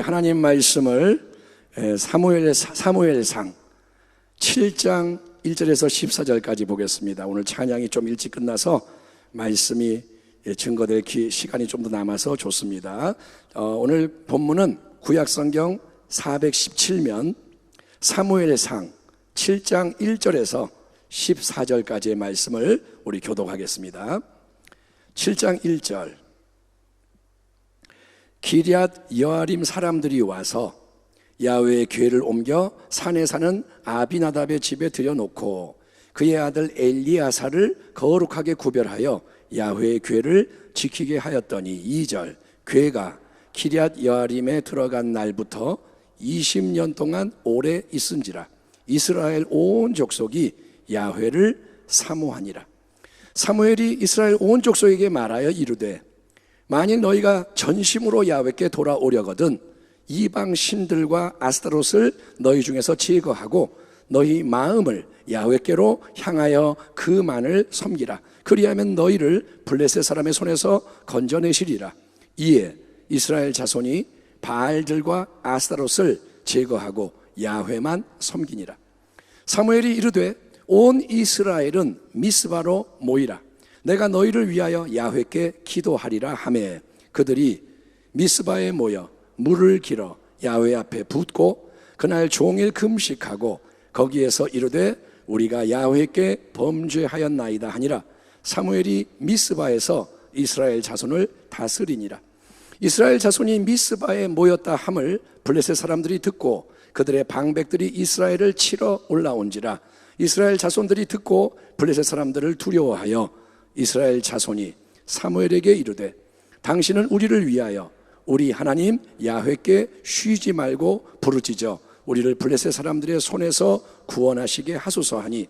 하나님 말씀을 사무엘상 7장 1절에서 14절까지 보겠습니다. 오늘 찬양이 좀 일찍 끝나서 말씀이 증거될 시간이 좀 더 남아서 좋습니다. 오늘 본문은 구약성경 417면 사무엘상 7장 1절에서 14절까지의 말씀을 우리 교독하겠습니다. 7장 1절. 기럇 여아림 사람들이 와서 야훼의 궤를 옮겨 산에 사는 아비나답의 집에 들여놓고 그의 아들 엘리아사를 거룩하게 구별하여 야훼의 궤를 지키게 하였더니 2절. 궤가 기럇 여아림에 들어간 날부터 20년 동안 오래 있은지라 이스라엘 온 족속이 야훼를 사모하니라. 사무엘이 이스라엘 온 족속에게 말하여 이르되 만일 너희가 전심으로 야훼께 돌아오려거든 이방 신들과 아스타롯을 너희 중에서 제거하고 너희 마음을 야훼께로 향하여 그만을 섬기라. 그리하면 너희를 블레셋 사람의 손에서 건져내시리라. 이에 이스라엘 자손이 바알들과 아스타롯을 제거하고 야훼만 섬기니라. 사무엘이 이르되 온 이스라엘은 미스바로 모이라. 내가 너희를 위하여 야훼께 기도하리라 하매 그들이 미스바에 모여 물을 길어 야훼 앞에 붓고 그날 종일 금식하고 거기에서 이르되 우리가 야훼께 범죄하였나이다 하니라. 사무엘이 미스바에서 이스라엘 자손을 다스리니라. 이스라엘 자손이 미스바에 모였다 함을 블레셋 사람들이 듣고 그들의 방백들이 이스라엘을 치러 올라온지라. 이스라엘 자손들이 듣고 블레셋 사람들을 두려워하여 이스라엘 자손이 사무엘에게 이르되 당신은 우리를 위하여 우리 하나님 야훼께 쉬지 말고 부르짖어 우리를 블레셋 사람들의 손에서 구원하시게 하소서 하니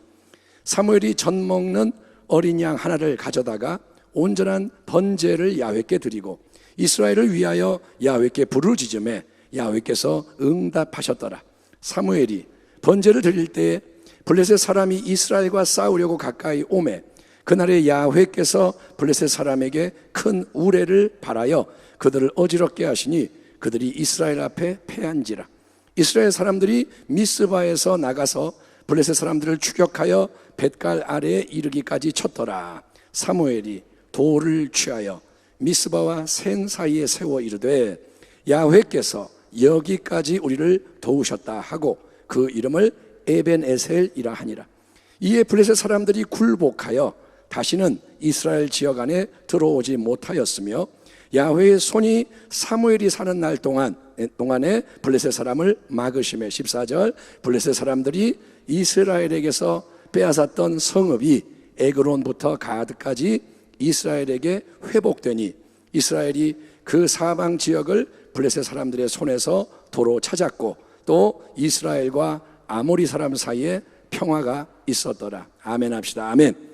사무엘이 젖 먹는 어린 양 하나를 가져다가 온전한 번제를 야훼께 드리고 이스라엘을 위하여 야훼께 부르짖음에 야훼께서 응답하셨더라. 사무엘이 번제를 드릴 때에 블레셋 사람이 이스라엘과 싸우려고 가까이 오매 그날에 야훼께서 블레셋 사람에게 큰 우레를 발하여 그들을 어지럽게 하시니 그들이 이스라엘 앞에 패한지라. 이스라엘 사람들이 미스바에서 나가서 블레셋 사람들을 추격하여 벳갈 아래에 이르기까지 쳤더라. 사무엘이 돌을 취하여 미스바와 센 사이에 세워 이르되 야훼께서 여기까지 우리를 도우셨다 하고 그 이름을 에벤에셀이라 하니라. 이에 블레셋 사람들이 굴복하여 다시는 이스라엘 지역 안에 들어오지 못하였으며 야훼의 손이 사무엘이 사는 날 동안에 블레셋 사람을 막으심에 14절. 블레셋 사람들이 이스라엘에게서 빼앗았던 성읍이 에그론부터 가드까지 이스라엘에게 회복되니 이스라엘이 그 사방 지역을 블레셋 사람들의 손에서 도로 찾았고 또 이스라엘과 아모리 사람 사이에 평화가 있었더라. 아멘 합시다. 아멘.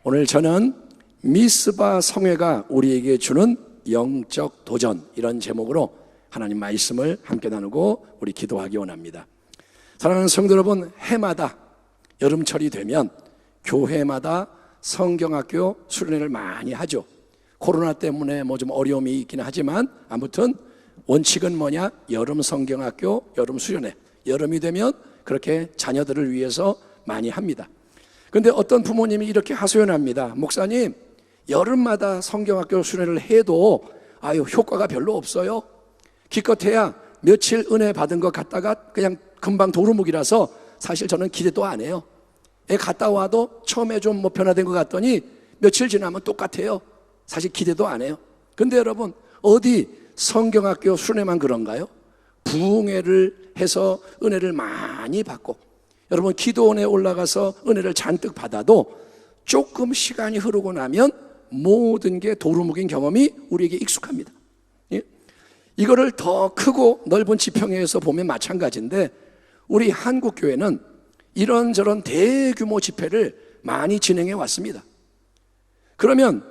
오늘 저는 미스바 성회가 우리에게 주는 영적 도전, 이런 제목으로 하나님 말씀을 함께 나누고 우리 기도하기 원합니다. 사랑하는 성도 여러분, 해마다 여름철이 되면 교회마다 성경학교 수련회를 많이 하죠. 코로나 때문에 뭐 좀 어려움이 있긴 하지만 아무튼 원칙은 뭐냐? 여름 성경학교, 여름 수련회. 여름이 되면 그렇게 자녀들을 위해서 많이 합니다. 그런데 어떤 부모님이 이렇게 하소연합니다. 목사님, 여름마다 성경학교 수련회를 해도 효과가 별로 없어요. 기껏해야 며칠 은혜 받은 것 같다가 그냥 금방 도루묵이라서 사실 저는 기대도 안 해요. 애 갔다 와도 처음에 좀 변화된 것 같더니 며칠 지나면 똑같아요. 사실 기대도 안 해요. 근데 여러분, 어디 성경학교 수련회만 그런가요? 부흥회를 해서 은혜를 많이 받고 여러분 기도원에 올라가서 은혜를 잔뜩 받아도 조금 시간이 흐르고 나면 모든 게 도루묵인 경험이 우리에게 익숙합니다. 예? 이거를 더 크고 넓은 지평에서 보면 마찬가지인데 우리 한국교회는 이런저런 대규모 집회를 많이 진행해 왔습니다. 그러면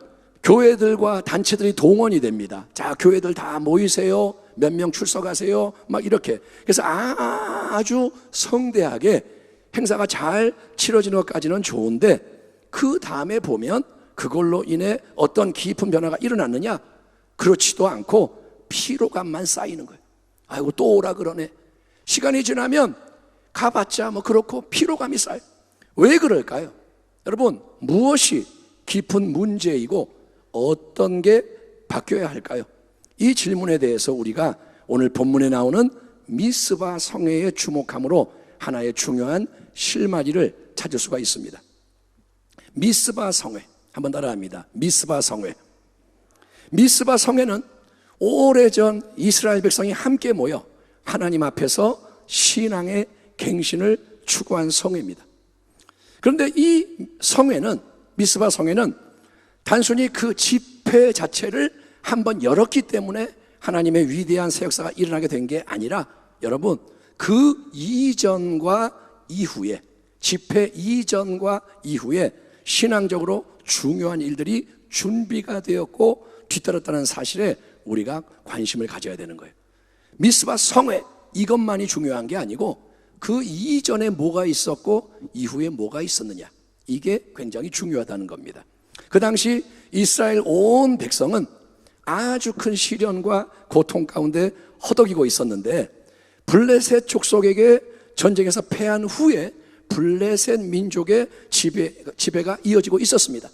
교회들과 단체들이 동원이 됩니다. 자, 교회들 다 모이세요. 몇 명 출석하세요. 막 이렇게. 그래서 아주 성대하게 행사가 잘 치러지는 것까지는 좋은데 그 다음에 보면 그걸로 인해 어떤 깊은 변화가 일어났느냐? 그렇지도 않고 피로감만 쌓이는 거예요. 아이고 또 오라 그러네. 시간이 지나면 가봤자 뭐 그렇고 피로감이 쌓여. 왜 그럴까요? 여러분, 무엇이 깊은 문제이고 어떤 게 바뀌어야 할까요? 이 질문에 대해서 우리가 오늘 본문에 나오는 미스바 성회에 주목함으로 하나의 중요한 실마리를 찾을 수가 있습니다. 미스바 성회, 한번 따라합니다. 미스바 성회. 미스바 성회는 오래전 이스라엘 백성이 함께 모여 하나님 앞에서 신앙의 갱신을 추구한 성회입니다. 그런데 이 성회는, 미스바 성회는 단순히 그 집회 자체를 한번 열었기 때문에 하나님의 위대한 새 역사가 일어나게 된 게 아니라, 여러분, 그 이전과 이후에, 집회 이전과 이후에 신앙적으로 중요한 일들이 준비가 되었고 뒤따랐다는 사실에 우리가 관심을 가져야 되는 거예요. 미스바 성회, 이것만이 중요한 게 아니고 그 이전에 뭐가 있었고 이후에 뭐가 있었느냐, 이게 굉장히 중요하다는 겁니다. 그 당시 이스라엘 온 백성은 아주 큰 시련과 고통 가운데 허덕이고 있었는데, 블레셋 족속에게 전쟁에서 패한 후에 블레셋 민족의 지배가 이어지고 있었습니다.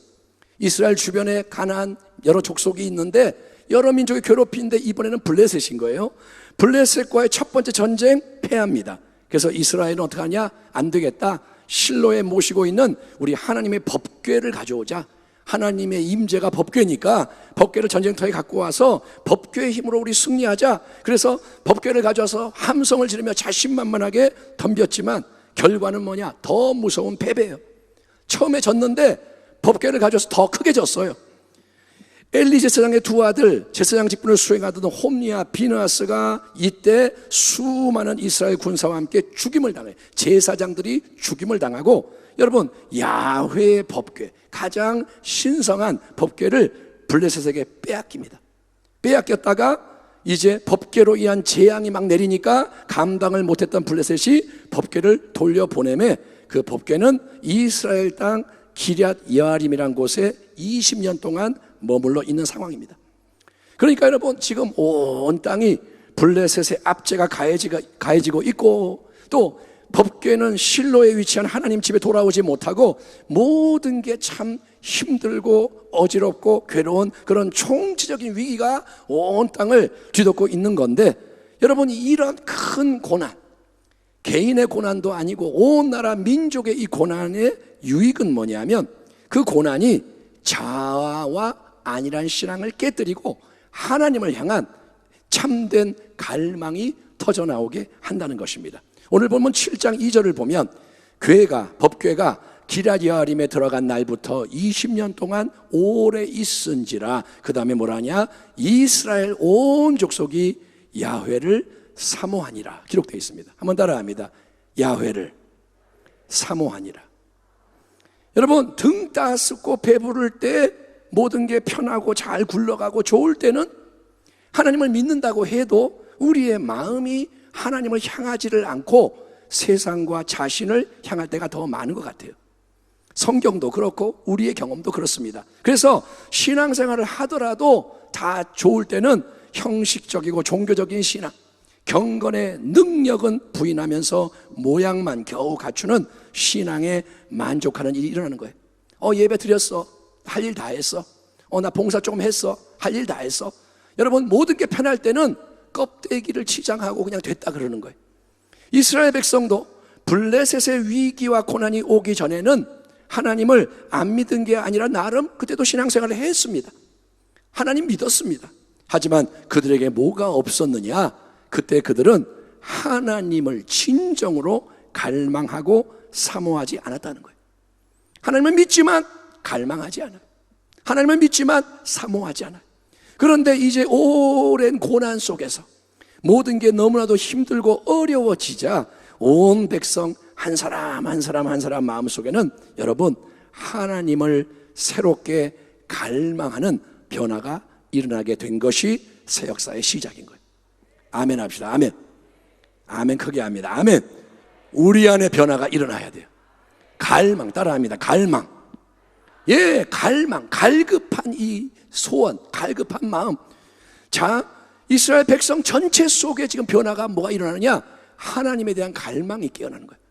이스라엘 주변에 가나안 여러 족속이 있는데 여러 민족이 괴롭히는데 이번에는 블레셋인 거예요. 블레셋과의 첫 번째 전쟁 패합니다. 그래서 이스라엘은 어떻게 하냐? 안 되겠다, 실로에 모시고 있는 우리 하나님의 법궤를 가져오자. 하나님의 임재가 법궤니까 법궤를 전쟁터에 갖고 와서 법궤의 힘으로 우리 승리하자. 그래서 법궤를 가져와서 함성을 지르며 자신만만하게 덤볐지만 결과는 뭐냐? 더 무서운 패배예요. 처음에 졌는데 법궤를 가져와서 더 크게 졌어요. 엘리 제사장의 두 아들, 제사장 직분을 수행하던 홈리와 비느하스가 이때 수많은 이스라엘 군사와 함께 죽임을 당해요. 제사장들이 죽임을 당하고, 여러분, 야훼의 법궤, 가장 신성한 법궤를 블레셋에게 빼앗깁니다. 빼앗겼다가 이제 법궤로 인한 재앙이 막 내리니까 감당을 못했던 블레셋이 법궤를 돌려보내매 그 법궤는 이스라엘 땅 기럇 여아림이라는 곳에 20년 동안 머물러 있는 상황입니다. 그러니까 여러분, 지금 온 땅이 블레셋의 압제가 가해지고 있고, 또 법궤는 실로에 위치한 하나님 집에 돌아오지 못하고 모든 게 참 힘들고 어지럽고 괴로운 그런 총체적인 위기가 온 땅을 뒤덮고 있는 건데, 여러분, 이런 큰 고난, 개인의 고난도 아니고 온 나라 민족의 이 고난의 유익은 뭐냐면, 그 고난이 자아와 안일한 신앙을 깨뜨리고 하나님을 향한 참된 갈망이 터져나오게 한다는 것입니다. 오늘 보면 7장 2절을 보면 법궤가 기럇 여아림에 들어간 날부터 20년 동안 오래 있은지라, 그 다음에 뭐라냐? 이스라엘 온 족속이 야훼를 사모하니라 기록되어 있습니다. 한번 따라합니다. 야훼를 사모하니라. 여러분, 등 따숩고 배부를 때, 모든 게 편하고 잘 굴러가고 좋을 때는 하나님을 믿는다고 해도 우리의 마음이 하나님을 향하지를 않고 세상과 자신을 향할 때가 더 많은 것 같아요. 성경도 그렇고 우리의 경험도 그렇습니다. 그래서 신앙생활을 하더라도 다 좋을 때는 형식적이고 종교적인 신앙, 경건의 능력은 부인하면서 모양만 겨우 갖추는 신앙에 만족하는 일이 일어나는 거예요. 예배 드렸어, 할 일 다 했어. 나 봉사 조금 했어, 할 일 다 했어. 여러분, 모든 게 편할 때는 껍데기를 치장하고 그냥 됐다 그러는 거예요. 이스라엘 백성도 블레셋의 위기와 고난이 오기 전에는 하나님을 안 믿은 게 아니라 나름 그때도 신앙생활을 했습니다. 하나님 믿었습니다. 하지만 그들에게 뭐가 없었느냐? 그때 그들은 하나님을 진정으로 갈망하고 사모하지 않았다는 거예요. 하나님을 믿지만 갈망하지 않아요. 하나님을 믿지만 사모하지 않아요. 그런데 이제 오랜 고난 속에서 모든 게 너무나도 힘들고 어려워지자 온 백성 한 사람 한 사람 한 사람 마음속에는, 여러분, 하나님을 새롭게 갈망하는 변화가 일어나게 된 것이 새 역사의 시작인 거예요. 아멘 합시다. 아멘. 아멘 크게 합니다. 아멘. 우리 안에 변화가 일어나야 돼요. 갈망, 따라합니다. 갈망. 갈망, 갈급한 이 소원, 갈급한 마음. 자, 이스라엘 백성 전체 속에 지금 변화가 뭐가 일어나느냐? 하나님에 대한 갈망이 깨어나는 거예요.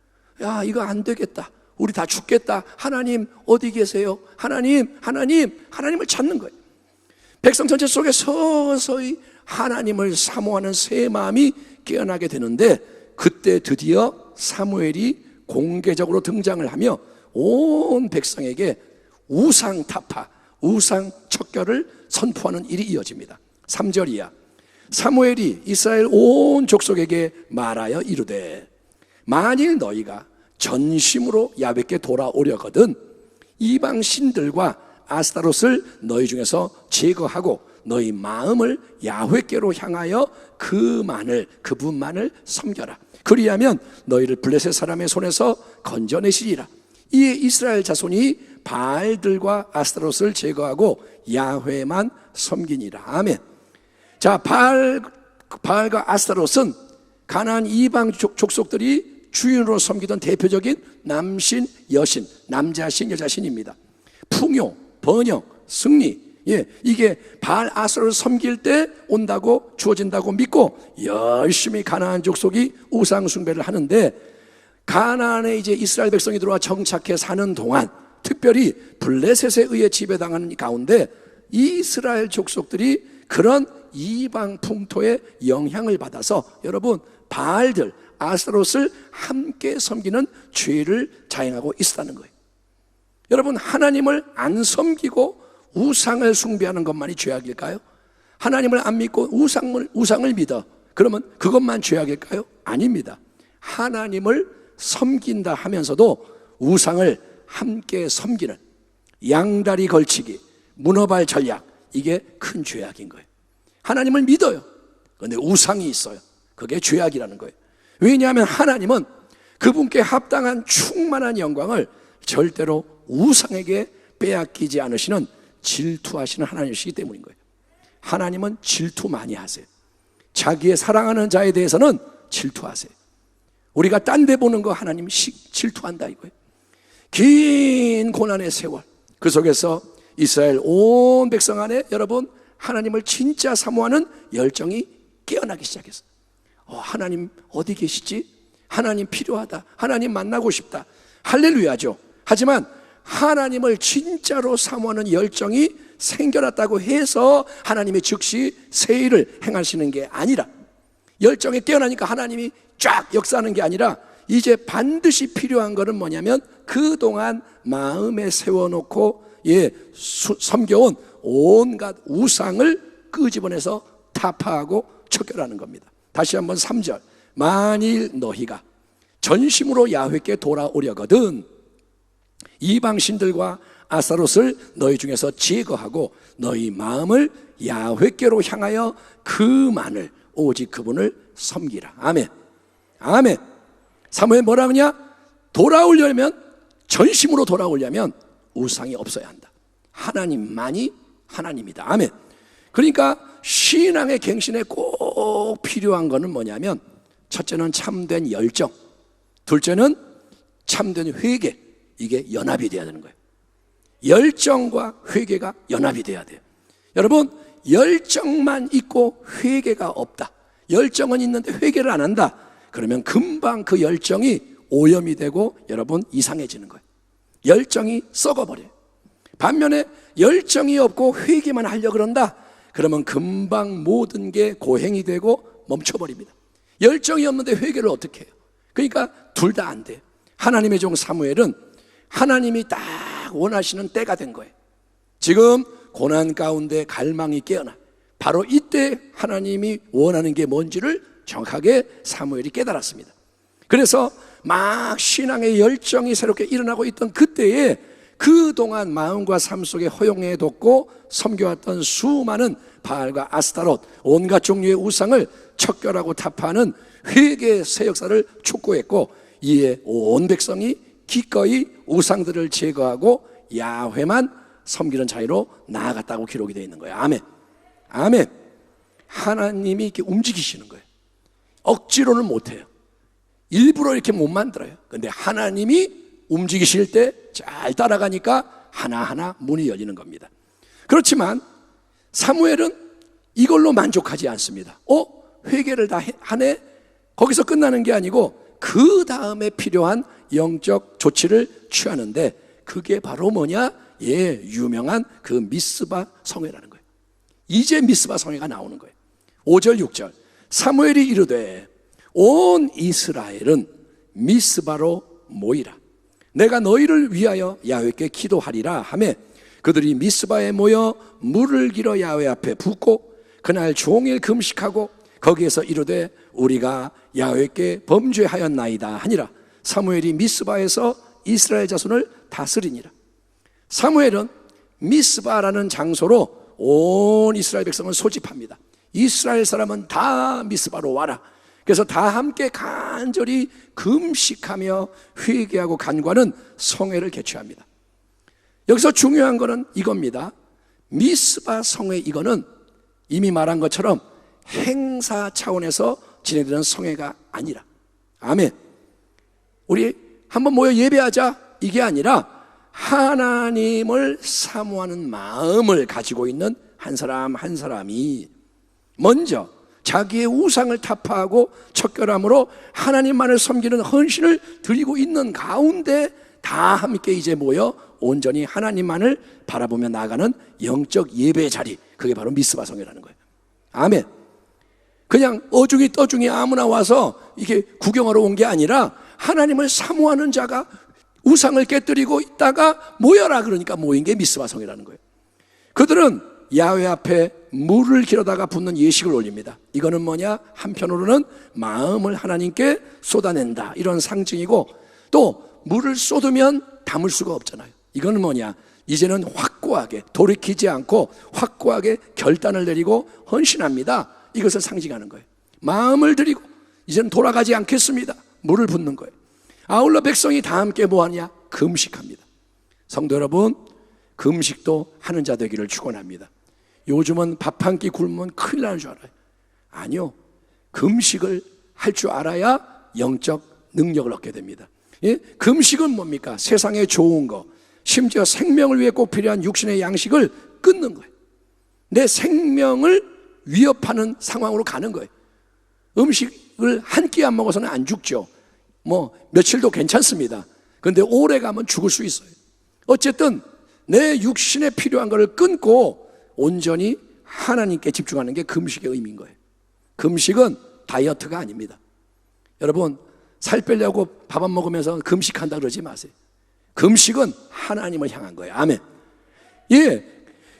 야, 이거 안 되겠다. 우리 다 죽겠다. 하나님 어디 계세요? 하나님을 찾는 거예요. 백성 전체 속에 서서히 하나님을 사모하는 새 마음이 깨어나게 되는데, 그때 드디어 사무엘이 공개적으로 등장을 하며 온 백성에게 우상 타파, 우상 척결을 선포하는 일이 이어집니다. 3절 이하. 사무엘이 이스라엘 온 족속에게 말하여 이르되, 만일 너희가 전심으로 야훼께 돌아오려거든 이방 신들과 아스타롯을 너희 중에서 제거하고 너희 마음을 야훼께로 향하여 그분만을 섬겨라. 그리하면 너희를 블레셋 사람의 손에서 건져내시리라. 이에 이스라엘 자손이 바알들과 아스타롯을 제거하고 야훼만 섬기니라. 아멘. 자, 바알과 아스타롯은 가나안 이방 족속들이 주인으로 섬기던 대표적인 남신, 여신, 남자신, 여자신입니다. 풍요, 번영, 승리, 이게 바알 아스타롯을 섬길 때 온다고 주어진다고 믿고 열심히 가나안 족속이 우상 숭배를 하는데, 가나안에 이제 이스라엘 백성이 들어와 정착해 사는 동안, 특별히 블레셋에 의해 지배당하는 가운데 이스라엘 족속들이 그런 이방 풍토의 영향을 받아서 여러분 바알들, 아스타롯을 함께 섬기는 죄를 자행하고 있었다는 거예요. 여러분, 하나님을 안 섬기고 우상을 숭배하는 것만이 죄악일까요? 하나님을 안 믿고 우상을 믿어, 그러면 그것만 죄악일까요? 아닙니다. 하나님을 섬긴다 하면서도 우상을 함께 섬기는 양다리 걸치기, 문어발 전략, 이게 큰 죄악인 거예요. 하나님을 믿어요. 그런데 우상이 있어요. 그게 죄악이라는 거예요. 왜냐하면 하나님은 그분께 합당한 충만한 영광을 절대로 우상에게 빼앗기지 않으시는 질투하시는 하나님이시기 때문인 거예요. 하나님은 질투 많이 하세요. 자기의 사랑하는 자에 대해서는 질투하세요. 우리가 딴 데 보는 거 하나님 질투한다 이거예요. 긴 고난의 세월, 그 속에서 이스라엘 온 백성 안에 여러분 하나님을 진짜 사모하는 열정이 깨어나기 시작했어요. 하나님 어디 계시지? 하나님 필요하다. 하나님 만나고 싶다. 할렐루야죠. 하지만 하나님을 진짜로 사모하는 열정이 생겨났다고 해서 하나님이 즉시 새 일을 행하시는 게 아니라, 열정이 깨어나니까 하나님이 쫙 역사하는 게 아니라, 이제 반드시 필요한 것은 뭐냐면 그동안 마음에 세워놓고 섬겨온 온갖 우상을 끄집어내서 타파하고 척결하는 겁니다. 다시 한번 3절. 만일 너희가 전심으로 야훼께 돌아오려거든 이방 신들과 아스타롯을 너희 중에서 제거하고 너희 마음을 야훼께로 향하여 그만을, 오직 그분을 섬기라. 아멘. 아멘. 사무엘 뭐라 그러냐? 돌아오려면, 전심으로 돌아오려면 우상이 없어야 한다. 하나님만이 하나님이다. 아멘. 그러니까 신앙의 갱신에 꼭 필요한 것은 뭐냐면, 첫째는 참된 열정, 둘째는 참된 회개. 이게 연합이 돼야 되는 거예요. 열정과 회개가 연합이 돼야 돼요. 여러분, 열정만 있고 회개가 없다, 열정은 있는데 회개를 안 한다, 그러면 금방 그 열정이 오염이 되고 여러분 이상해지는 거예요. 열정이 썩어버려요. 반면에 열정이 없고 회개만 하려고 그런다, 그러면 금방 모든 게 고행이 되고 멈춰버립니다. 열정이 없는데 회개를 어떻게 해요? 그러니까 둘 다 안 돼요. 하나님의 종 사무엘은 하나님이 딱 원하시는 때가 된 거예요. 지금 고난 가운데 갈망이 깨어나, 바로 이때 하나님이 원하는 게 뭔지를 정확하게 사무엘이 깨달았습니다. 그래서 막 신앙의 열정이 새롭게 일어나고 있던 그때에 그동안 마음과 삶 속에 허용해뒀고 섬겨왔던 수많은 바알과 아스타롯, 온갖 종류의 우상을 척결하고 타파하는 회개의 새 역사를 촉구했고, 이에 온 백성이 기꺼이 우상들을 제거하고 야훼만 섬기는 자리로 나아갔다고 기록이 되어 있는 거예요. 아멘. 아멘. 하나님이 이렇게 움직이시는 거예요. 억지로는 못해요. 일부러 이렇게 못 만들어요. 그런데 하나님이 움직이실 때 잘 따라가니까 하나하나 문이 열리는 겁니다. 그렇지만 사무엘은 이걸로 만족하지 않습니다. 회개를 다 하네? 거기서 끝나는 게 아니고 그 다음에 필요한 영적 조치를 취하는데, 그게 바로 뭐냐? 유명한 그 미스바 성회라는 거예요. 이제 미스바 성회가 나오는 거예요. 5절 6절 사무엘이 이르되 온 이스라엘은 미스바로 모이라. 내가 너희를 위하여 야훼께 기도하리라 하매 그들이 미스바에 모여 물을 길어 야훼 앞에 붓고 그날 종일 금식하고 거기에서 이르되 우리가 야훼께 범죄하였나이다 하니라. 사무엘이 미스바에서 이스라엘 자손을 다스리니라. 사무엘은 미스바라는 장소로 온 이스라엘 백성을 소집합니다. 이스라엘 사람은 다 미스바로 와라. 그래서 다 함께 간절히 금식하며 회개하고 간구하는 성회를 개최합니다. 여기서 중요한 것은 이겁니다. 미스바 성회, 이거는 이미 말한 것처럼 행사 차원에서 진행되는 성회가 아니라, 아멘, 우리 한번 모여 예배하자, 이게 아니라 하나님을 사모하는 마음을 가지고 있는 한 사람 한 사람이 먼저 자기의 우상을 타파하고 척결함으로 하나님만을 섬기는 헌신을 드리고 있는 가운데 다 함께 이제 모여 온전히 하나님만을 바라보며 나아가는 영적 예배의 자리, 그게 바로 미스바 성회라는 거예요. 아멘. 그냥 어중이 떠중이 아무나 와서 이게 구경하러 온 게 아니라 하나님을 사모하는 자가 우상을 깨뜨리고 있다가 모여라, 그러니까 모인 게 미스바 성회라는 거예요. 그들은 야훼 앞에 물을 길어다가 붓는 예식을 올립니다. 이거는 뭐냐? 한편으로는 마음을 하나님께 쏟아낸다, 이런 상징이고, 또 물을 쏟으면 담을 수가 없잖아요. 이거는 뭐냐? 이제는 확고하게 돌이키지 않고 확고하게 결단을 내리고 헌신합니다. 이것을 상징하는 거예요. 마음을 들이고 이제는 돌아가지 않겠습니다. 물을 붓는 거예요. 아울러 백성이 다 함께 뭐하냐? 금식합니다. 성도 여러분, 금식도 하는 자 되기를 축원합니다. 요즘은 밥 한 끼 굶으면 큰일 나는 줄 알아요. 아니요, 금식을 할 줄 알아야 영적 능력을 얻게 됩니다. 금식은 뭡니까? 세상에 좋은 거, 심지어 생명을 위해 꼭 필요한 육신의 양식을 끊는 거예요. 내 생명을 위협하는 상황으로 가는 거예요. 음식을 한 끼 안 먹어서는 안 죽죠. 며칠도 괜찮습니다. 그런데 오래 가면 죽을 수 있어요. 어쨌든 내 육신에 필요한 것을 끊고 온전히 하나님께 집중하는 게 금식의 의미인 거예요. 금식은 다이어트가 아닙니다. 여러분, 살 빼려고 밥 안 먹으면서 금식한다 그러지 마세요. 금식은 하나님을 향한 거예요. 아멘.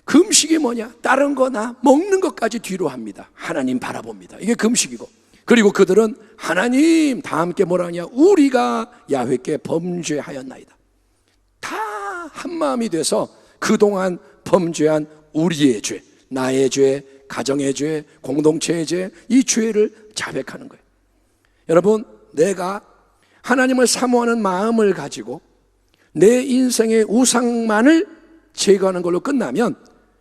금식이 뭐냐? 다른 거나 먹는 것까지 뒤로 합니다. 하나님 바라봅니다. 이게 금식이고, 그리고 그들은 하나님 다 함께 뭐라 하냐? 우리가 야훼께 범죄하였나이다. 다 한마음이 돼서 그동안 범죄한 우리의 죄, 나의 죄, 가정의 죄, 공동체의 죄, 이 죄를 자백하는 거예요. 여러분, 내가 하나님을 사모하는 마음을 가지고 내 인생의 우상만을 제거하는 걸로 끝나면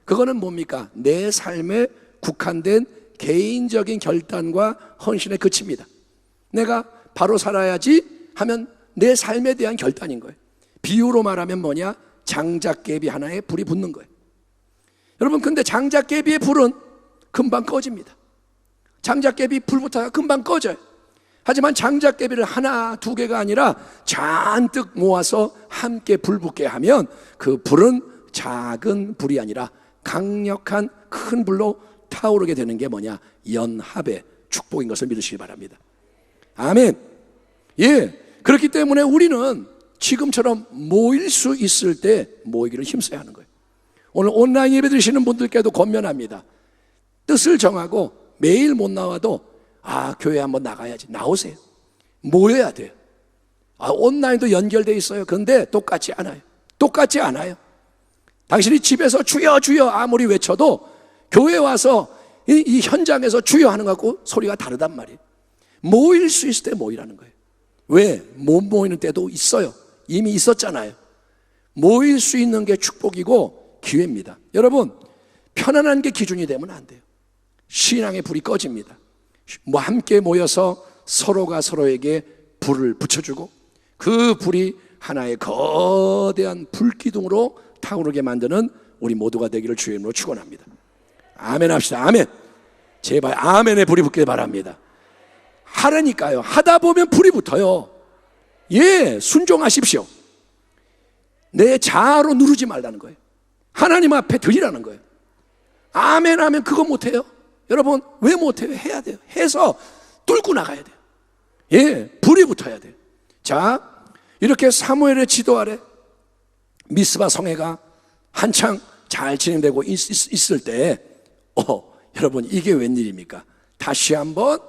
그거는 뭡니까? 내 삶에 국한된 개인적인 결단과 헌신에 그칩니다. 내가 바로 살아야지 하면 내 삶에 대한 결단인 거예요. 비유로 말하면 뭐냐? 장작개비 하나에 불이 붙는 거예요. 여러분, 근데 장작개비의 불은 금방 꺼집니다. 장작개비 불 붙어가 금방 꺼져요. 하지만 장작개비를 하나 두 개가 아니라 잔뜩 모아서 함께 불 붙게 하면 그 불은 작은 불이 아니라 강력한 큰 불로 타오르게 되는 게 뭐냐? 연합의 축복인 것을 믿으시기 바랍니다. 아멘. 그렇기 때문에 우리는 지금처럼 모일 수 있을 때 모이기를 힘써야 하는 거예요. 오늘 온라인 예배 드리시는 분들께도 권면합니다. 뜻을 정하고 매일 못 나와도 교회 한번 나가야지. 나오세요. 모여야 돼요. 온라인도 연결돼 있어요. 그런데 똑같지 않아요. 똑같지 않아요. 당신이 집에서 주여 주여 아무리 외쳐도 교회 와서 이 현장에서 주여 하는 것 같고 소리가 다르단 말이에요. 모일 수 있을 때 모이라는 거예요. 왜? 못 모이는 때도 있어요. 이미 있었잖아요. 모일 수 있는 게 축복이고 기회입니다. 여러분, 편안한 게 기준이 되면 안 돼요. 신앙의 불이 꺼집니다. 함께 모여서 서로가 서로에게 불을 붙여주고 그 불이 하나의 거대한 불기둥으로 타오르게 만드는 우리 모두가 되기를 주의 이름으로 축원합니다. 아멘 합시다. 아멘. 제발 아멘에 불이 붙길 바랍니다. 하라니까요. 하다 보면 불이 붙어요. 예, 순종하십시오. 내 자아로 누르지 말라는 거예요. 하나님 앞에 드리라는 거예요. 아멘 하면 그거 못해요? 여러분 왜 못해요? 해야 돼요. 해서 뚫고 나가야 돼요. 예, 불이 붙어야 돼요. 자, 이렇게 사무엘의 지도 아래 미스바 성회가 한창 잘 진행되고 있을 때 여러분 이게 웬일입니까? 다시 한번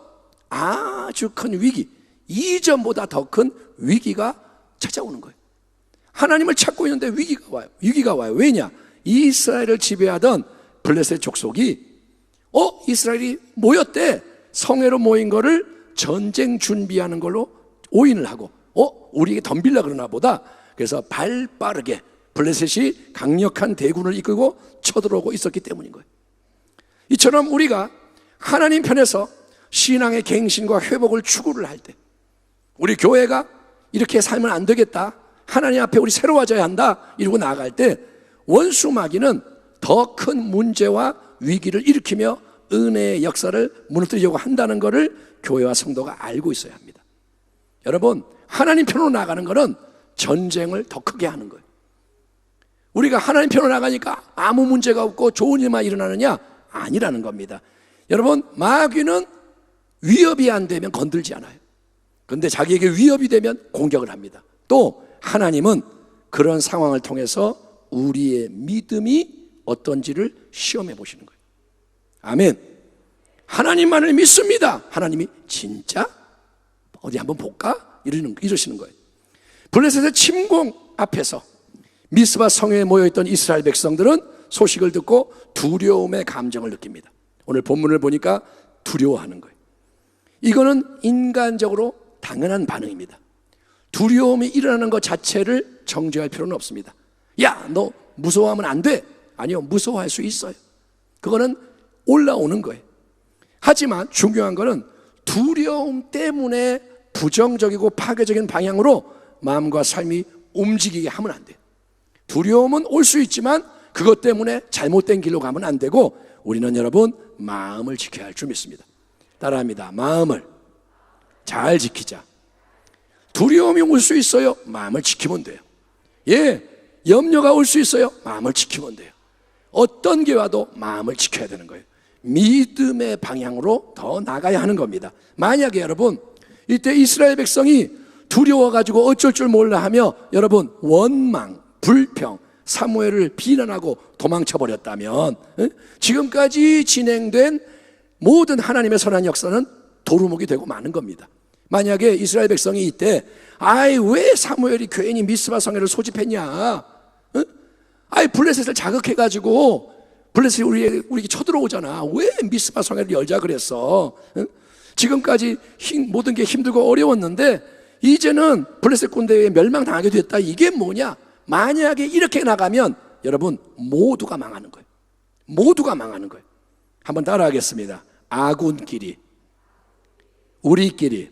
아주 큰 위기, 이전보다 더 큰 위기가 찾아오는 거예요. 하나님을 찾고 있는데 위기가 와요. 왜냐? 이스라엘을 지배하던 블레셋 족속이 이스라엘이 모였대. 성회로 모인 거를 전쟁 준비하는 걸로 오인을 하고 우리에게 덤빌라 그러나 보다. 그래서 발 빠르게 블레셋이 강력한 대군을 이끌고 쳐들어오고 있었기 때문인 거예요. 이처럼 우리가 하나님 편에서 신앙의 갱신과 회복을 추구를 할 때, 우리 교회가 이렇게 살면 안 되겠다, 하나님 앞에 우리 새로워져야 한다 이러고 나아갈 때 원수 마귀는 더 큰 문제와 위기를 일으키며 은혜의 역사를 무너뜨리려고 한다는 것을 교회와 성도가 알고 있어야 합니다. 여러분, 하나님 편으로 나가는 것은 전쟁을 더 크게 하는 거예요. 우리가 하나님 편으로 나가니까 아무 문제가 없고 좋은 일만 일어나느냐? 아니라는 겁니다. 여러분, 마귀는 위협이 안 되면 건들지 않아요. 그런데 자기에게 위협이 되면 공격을 합니다. 또 하나님은 그런 상황을 통해서 우리의 믿음이 어떤지를 시험해 보시는 거예요. 아멘. 하나님만을 믿습니다. 하나님이 진짜? 어디 한번 볼까? 이러시는 거예요. 블레셋의 침공 앞에서 미스바 성회에 모여있던 이스라엘 백성들은 소식을 듣고 두려움의 감정을 느낍니다. 오늘 본문을 보니까 두려워하는 거예요. 이거는 인간적으로 당연한 반응입니다. 두려움이 일어나는 것 자체를 정죄할 필요는 없습니다. 야, 너 무서워하면 안 돼. 아니요, 무서워할 수 있어요. 그거는 올라오는 거예요. 하지만 중요한 거는 두려움 때문에 부정적이고 파괴적인 방향으로 마음과 삶이 움직이게 하면 안 돼요. 두려움은 올 수 있지만 그것 때문에 잘못된 길로 가면 안 되고, 우리는 여러분 마음을 지켜야 할 줄 믿습니다. 따라합니다. 마음을 잘 지키자. 두려움이 올 수 있어요. 마음을 지키면 돼요. 예, 염려가 올 수 있어요. 마음을 지키면 돼요. 어떤 게 와도 마음을 지켜야 되는 거예요. 믿음의 방향으로 더 나가야 하는 겁니다. 만약에 여러분 이때 이스라엘 백성이 두려워가지고 어쩔 줄 몰라 하며 여러분 원망, 불평, 사무엘을 비난하고 도망쳐버렸다면 지금까지 진행된 모든 하나님의 선한 역사는 도루묵이 되고 마는 겁니다. 만약에 이스라엘 백성이 이때 왜 사무엘이 괜히 미스바 성회를 소집했냐, 블레셋을 자극해가지고 블레셋이 우리에게 쳐들어오잖아, 왜 미스바 성회를 열자 그랬어, 지금까지 모든 게 힘들고 어려웠는데 이제는 블레셋 군대에 멸망당하게 됐다, 이게 뭐냐. 만약에 이렇게 나가면 여러분 모두가 망하는 거예요. 모두가 망하는 거예요. 한번 따라하겠습니다. 아군끼리, 우리끼리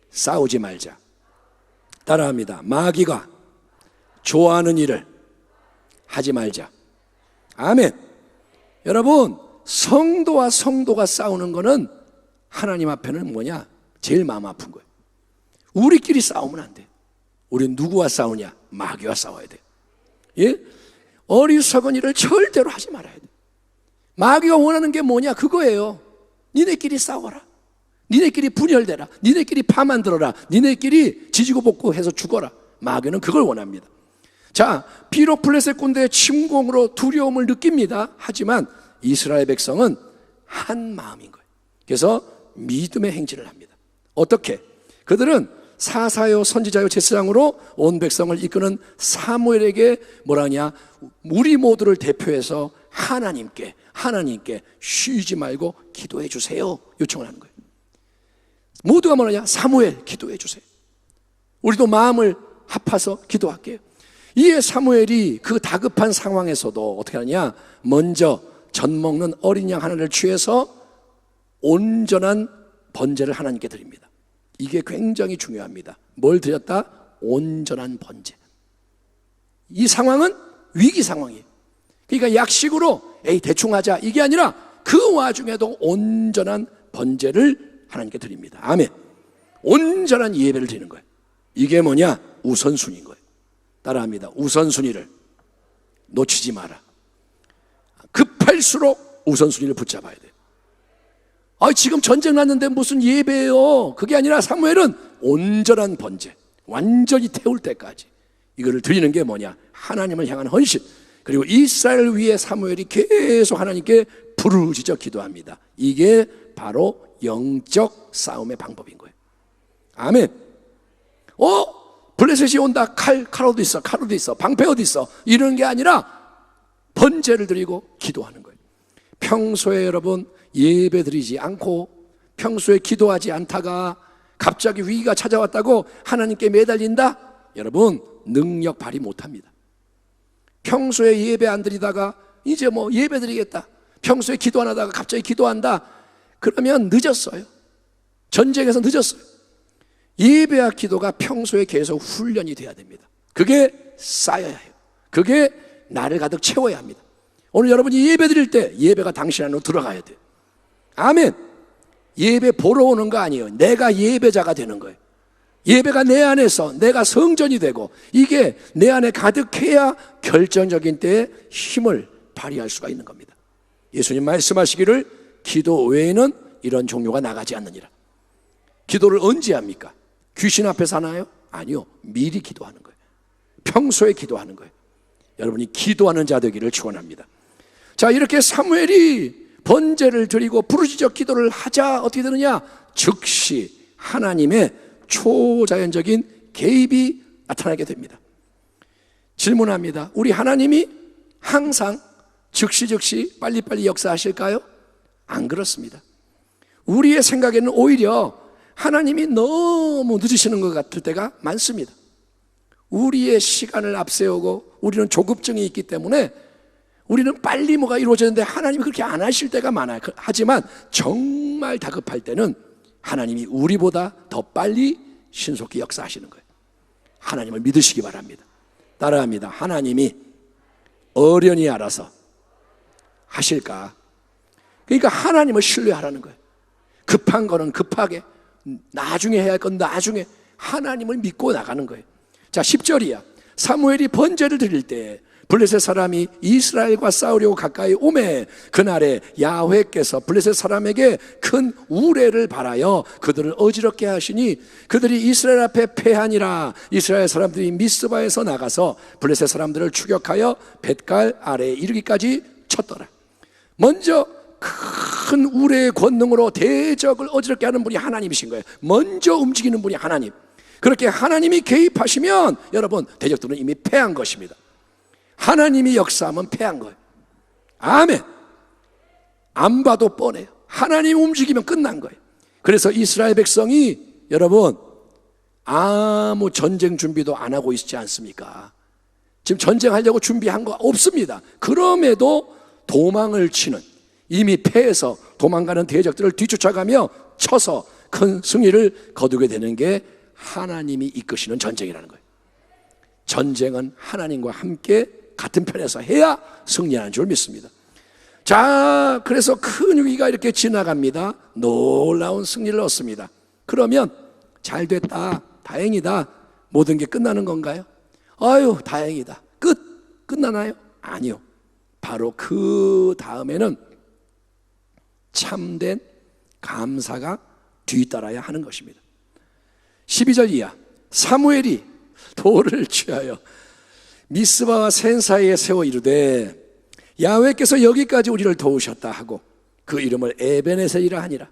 싸우지 말자. 따라합니다. 마귀가 좋아하는 일을 하지 말자. 아멘. 여러분, 성도와 성도가 싸우는 거는 하나님 앞에는 뭐냐? 제일 마음 아픈 거예요. 우리끼리 싸우면 안 돼. 우린 누구와 싸우냐? 마귀와 싸워야 돼. 예? 어리석은 일을 절대로 하지 말아야 돼. 마귀가 원하는 게 뭐냐? 그거예요. 니네끼리 싸워라. 니네끼리 분열되라. 니네끼리 파 만들어라. 니네끼리 지지고 볶고 해서 죽어라. 마귀는 그걸 원합니다. 자, 비록 블레셋 군대의 침공으로 두려움을 느낍니다. 하지만 이스라엘 백성은 한 마음인 거예요. 그래서 믿음의 행진을 합니다. 어떻게? 그들은 사사요 선지자요 제사장으로 온 백성을 이끄는 사무엘에게 뭐라 하냐? 우리 모두를 대표해서 하나님께 쉬지 말고 기도해 주세요 요청을 하는 거예요. 모두가 뭐라냐? 사무엘 기도해 주세요. 우리도 마음을 합해서 기도할게요. 이에 사무엘이 그 다급한 상황에서도 어떻게 하느냐? 먼저 젖 먹는 어린 양 하나를 취해서 온전한 번제를 하나님께 드립니다. 이게 굉장히 중요합니다. 뭘 드렸다? 온전한 번제. 이 상황은 위기 상황이에요. 그러니까 약식으로 대충 하자 이게 아니라 그 와중에도 온전한 번제를 하나님께 드립니다. 아멘. 온전한 예배를 드리는 거예요. 이게 뭐냐? 우선순위인 거예요. 따라합니다. 우선순위를 놓치지 마라. 급할수록 우선순위를 붙잡아야 돼요. 지금 전쟁 났는데 무슨 예배예요? 그게 아니라 사무엘은 온전한 번제, 완전히 태울 때까지 이거를 드리는 게 뭐냐? 하나님을 향한 헌신. 그리고 이스라엘을 위해 사무엘이 계속 하나님께 부르짖어 기도합니다. 이게 바로 영적 싸움의 방법인 거예요. 아멘. 블레셋이 온다. 칼 어디 있어? 칼 어디 있어? 방패 어디 있어? 이런 게 아니라 번제를 드리고 기도하는 거예요. 평소에 여러분 예배 드리지 않고 평소에 기도하지 않다가 갑자기 위기가 찾아왔다고 하나님께 매달린다? 여러분 능력 발휘 못합니다. 평소에 예배 안 드리다가 이제 뭐 예배 드리겠다. 평소에 기도 안 하다가 갑자기 기도한다. 그러면 늦었어요. 전쟁에서 늦었어요. 예배와 기도가 평소에 계속 훈련이 돼야 됩니다. 그게 쌓여야 해요. 그게 나를 가득 채워야 합니다. 오늘 여러분이 예배 드릴 때 예배가 당신 안으로 들어가야 돼요. 아멘. 예배 보러 오는 거 아니에요. 내가 예배자가 되는 거예요. 예배가 내 안에서 내가 성전이 되고 이게 내 안에 가득해야 결정적인 때에 힘을 발휘할 수가 있는 겁니다. 예수님 말씀하시기를 기도 외에는 이런 종류가 나가지 않느니라. 기도를 언제 합니까? 귀신 앞에서 하나요? 아니요. 미리 기도하는 거예요. 평소에 기도하는 거예요. 여러분이 기도하는 자 되기를 축원합니다. 자, 이렇게 사무엘이 번제를 드리고 부르짖어 기도를 하자 어떻게 되느냐? 즉시 하나님의 초자연적인 개입이 나타나게 됩니다. 질문합니다. 우리 하나님이 항상 즉시 빨리빨리 역사하실까요? 안 그렇습니다. 우리의 생각에는 오히려 하나님이 너무 늦으시는 것 같을 때가 많습니다. 우리의 시간을 앞세우고 우리는 조급증이 있기 때문에 우리는 빨리 뭐가 이루어지는데 하나님이 그렇게 안 하실 때가 많아요. 하지만 정말 다급할 때는 하나님이 우리보다 더 빨리 신속히 역사하시는 거예요. 하나님을 믿으시기 바랍니다. 따라합니다. 하나님이 어련히 알아서 하실까? 그러니까 하나님을 신뢰하라는 거예요. 급한 거는 급하게, 나중에 해야 할 건 나중에 하나님을 믿고 나가는 거예요. 자, 10절이야. 사무엘이 번제를 드릴 때 블레셋 사람이 이스라엘과 싸우려고 가까이 오매 그날에 야훼께서 블레셋 사람에게 큰 우레를 발하여 그들을 어지럽게 하시니 그들이 이스라엘 앞에 패하니라. 이스라엘 사람들이 미스바에서 나가서 블레셋 사람들을 추격하여 벳갈 아래에 이르기까지 쳤더라. 먼저 큰 우레의 권능으로 대적을 어지럽게 하는 분이 하나님이신 거예요. 먼저 움직이는 분이 하나님. 그렇게 하나님이 개입하시면 여러분 대적들은 이미 패한 것입니다. 하나님이 역사하면 패한 거예요. 아멘. 안 봐도 뻔해요. 하나님 움직이면 끝난 거예요. 그래서 이스라엘 백성이 여러분 아무 전쟁 준비도 안 하고 있지 않습니까? 지금 전쟁하려고 준비한 거 없습니다. 그럼에도 도망을 치는, 이미 패해서 도망가는 대적들을 뒤쫓아가며 쳐서 큰 승리를 거두게 되는 게 하나님이 이끄시는 전쟁이라는 거예요. 전쟁은 하나님과 함께 같은 편에서 해야 승리하는 줄 믿습니다. 자, 그래서 큰 위기가 이렇게 지나갑니다. 놀라운 승리를 얻습니다. 그러면 잘 됐다, 다행이다, 모든 게 끝나는 건가요? 아유, 다행이다. 끝나나요? 아니요. 바로 그 다음에는 참된 감사가 뒤따라야 하는 것입니다. 12절 이하. 사무엘이 돌을 취하여 미스바와 센 사이에 세워 이르되 야훼께서 여기까지 우리를 도우셨다 하고 그 이름을 에베네셀이라 하니라.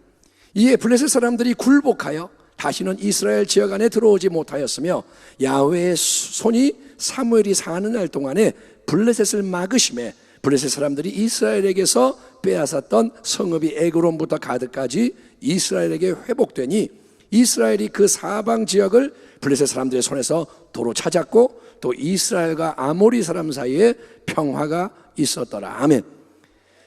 이에 블레셋 사람들이 굴복하여 다시는 이스라엘 지역 안에 들어오지 못하였으며 야훼의 손이 사무엘이 사는 날 동안에 블레셋을 막으심에 블레셋 사람들이 이스라엘에게서 빼앗았던 성읍이 에그론부터 가드까지 이스라엘에게 회복되니 이스라엘이 그 사방 지역을 블레셋 사람들의 손에서 도로 찾았고 또 이스라엘과 아모리 사람 사이에 평화가 있었더라. 아멘.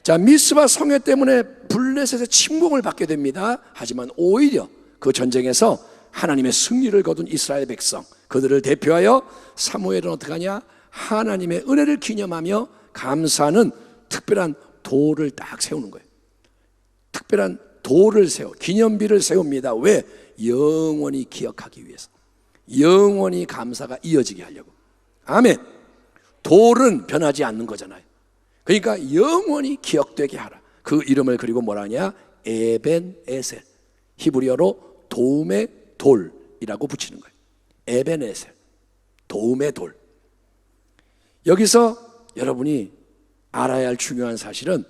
자, 미스바 성회 때문에 블레셋의 침공을 받게 됩니다. 하지만 오히려 그 전쟁에서 하나님의 승리를 거둔 이스라엘 백성, 그들을 대표하여 사무엘은 어떻게 하냐? 하나님의 은혜를 기념하며 감사하는 특별한 돌을 딱 세우는 거예요. 특별한 돌을 기념비를 세웁니다. 왜? 영원히 기억하기 위해서, 영원히 감사가 이어지게 하려고. 아멘. 돌은 변하지 않는 거잖아요. 그러니까 영원히 기억되게 하라. 그 이름을 그리고 뭐라 하냐? 에벤에셀, 히브리어로 도움의 돌이라고 붙이는 거예요. 에벤에셀, 도움의 돌. 여기서 여러분이 알아야 할 중요한 사실은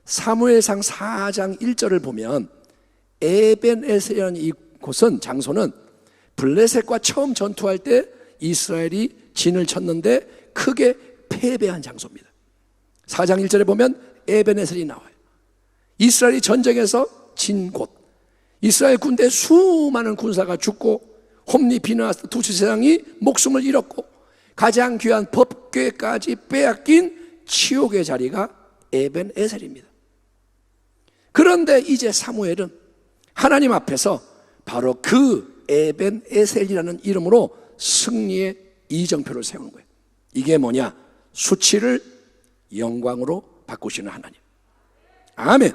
사무엘상 4장 1절을 보면 에벤에셀이라는 이 곳은, 장소는 블레셋과 처음 전투할 때 이스라엘이 진을 쳤는데 크게 패배한 장소입니다. 4장 1절에 보면 에벤에셀이 나와요. 이스라엘이 전쟁에서 진 곳, 이스라엘 군대 수많은 군사가 죽고 홈리, 비느하스 두 제사장이 목숨을 잃었고 가장 귀한 법궤까지 빼앗긴 치욕의 자리가 에벤에셀입니다. 그런데 이제 사무엘은 하나님 앞에서 바로 그 에벤에셀이라는 이름으로 승리의 이정표를 세우는 거예요. 이게 뭐냐? 수치를 영광으로 바꾸시는 하나님. 아멘.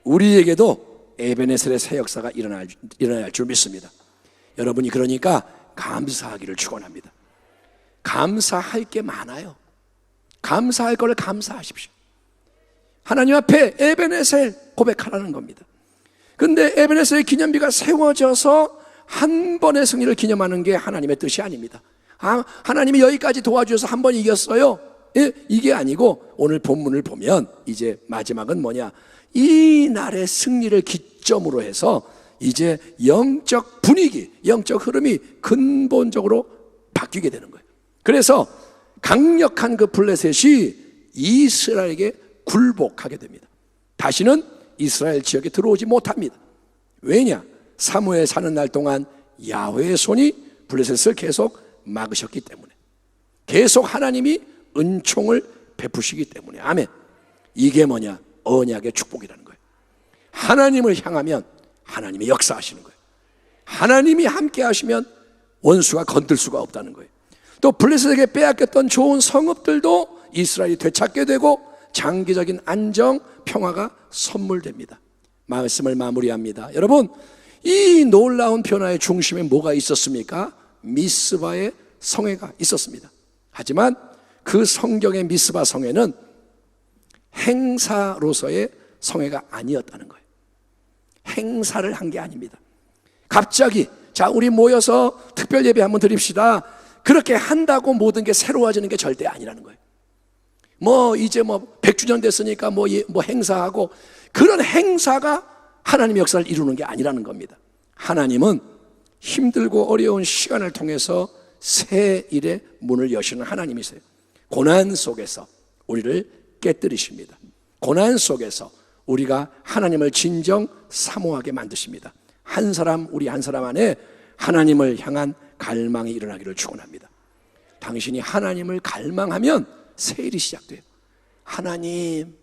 우리에게도 에벤에셀의 새 역사가 일어날 줄 믿습니다. 여러분이 그러니까 감사하기를 축원합니다. 감사할 게 많아요. 감사할 걸 감사하십시오. 하나님 앞에 에벤에셀 고백하라는 겁니다. 근데 에벤에셀의 기념비가 세워져서 한 번의 승리를 기념하는 게 하나님의 뜻이 아닙니다. 하나님이 여기까지 도와주셔서 한 번 이겼어요, 이게 아니고 오늘 본문을 보면 이제 마지막은 뭐냐? 이 날의 승리를 기점으로 해서 이제 영적 분위기, 영적 흐름이 근본적으로 바뀌게 되는 거예요. 그래서 강력한 그 블레셋이 이스라엘에게 굴복하게 됩니다. 다시는 이스라엘 지역에 들어오지 못합니다. 왜냐? 사무엘 사는 날 동안 야훼의 손이 블레셋을 계속 막으셨기 때문에, 계속 하나님이 은총을 베푸시기 때문에. 아멘. 이게 뭐냐? 언약의 축복이라는 거예요. 하나님을 향하면 하나님이 역사하시는 거예요. 하나님이 함께 하시면 원수가 건들 수가 없다는 거예요. 또 블레셋에게 빼앗겼던 좋은 성읍들도 이스라엘이 되찾게 되고 장기적인 안정, 평화가 선물됩니다. 말씀을 마무리합니다. 여러분, 이 놀라운 변화의 중심에 뭐가 있었습니까? 미스바의 성회가 있었습니다. 하지만 그 성경의 미스바 성회는 행사로서의 성회가 아니었다는 거예요. 행사를 한 게 아닙니다. 갑자기 자, 우리 모여서 특별 예배 한번 드립시다, 그렇게 한다고 모든 게 새로워지는 게 절대 아니라는 거예요. 이제 100주년 됐으니까 행사하고, 그런 행사가 하나님의 역사를 이루는 게 아니라는 겁니다. 하나님은 힘들고 어려운 시간을 통해서 새 일의 문을 여시는 하나님이세요. 고난 속에서 우리를 깨뜨리십니다. 고난 속에서 우리가 하나님을 진정 사모하게 만드십니다. 우리 한 사람 안에 하나님을 향한 갈망이 일어나기를 축원합니다. 당신이 하나님을 갈망하면 새 일이 시작돼요. 하나님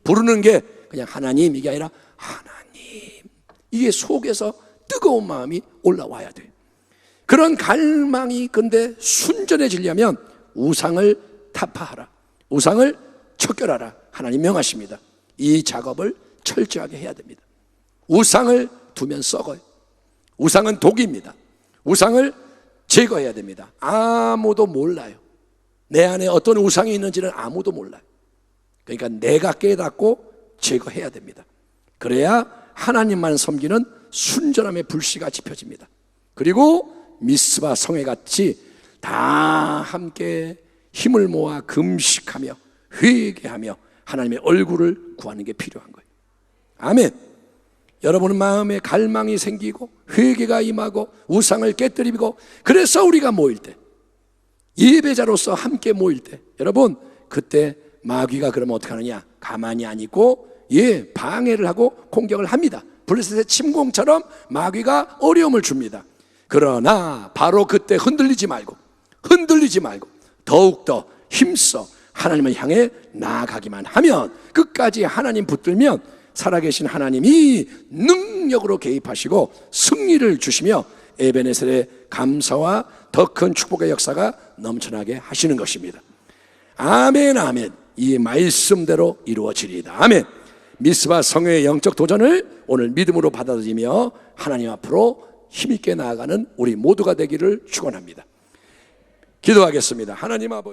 부르는 게 그냥 하나님 이게 아니라 하나님, 이게 속에서 뜨거운 마음이 올라와야 돼요. 그런 갈망이 근데 순전해지려면 우상을 타파하라, 우상을 척결하라, 하나님 명하십니다. 이 작업을 철저하게 해야 됩니다. 우상을 두면 썩어요. 우상은 독입니다. 우상을 제거해야 됩니다. 아무도 몰라요. 내 안에 어떤 우상이 있는지는 아무도 몰라요. 그러니까 내가 깨닫고 제거해야 됩니다. 그래야 하나님만 섬기는 순전함의 불씨가 지펴집니다. 그리고 미스바 성회같이 다 함께 힘을 모아 금식하며 회개하며 하나님의 얼굴을 구하는 게 필요한 거예요. 아멘. 여러분 마음에 갈망이 생기고 회개가 임하고 우상을 깨뜨리고, 그래서 우리가 모일 때, 예배자로서 함께 모일 때, 여러분 그때 마귀가 그러면 어떻게 하느냐? 가만히 안 있고 방해를 하고 공격을 합니다. 블레셋의 침공처럼 마귀가 어려움을 줍니다. 그러나 바로 그때 흔들리지 말고 더욱더 힘써 하나님을 향해 나아가기만 하면, 끝까지 하나님 붙들면 살아계신 하나님이 능력으로 개입하시고 승리를 주시며 에벤에셀의 감사와 더 큰 축복의 역사가 넘쳐나게 하시는 것입니다. 아멘, 아멘. 이 말씀대로 이루어지리이다. 아멘. 미스바 성회의 영적 도전을 오늘 믿음으로 받아들이며 하나님 앞으로 힘있게 나아가는 우리 모두가 되기를 축원합니다. 기도하겠습니다. 하나님 아버지,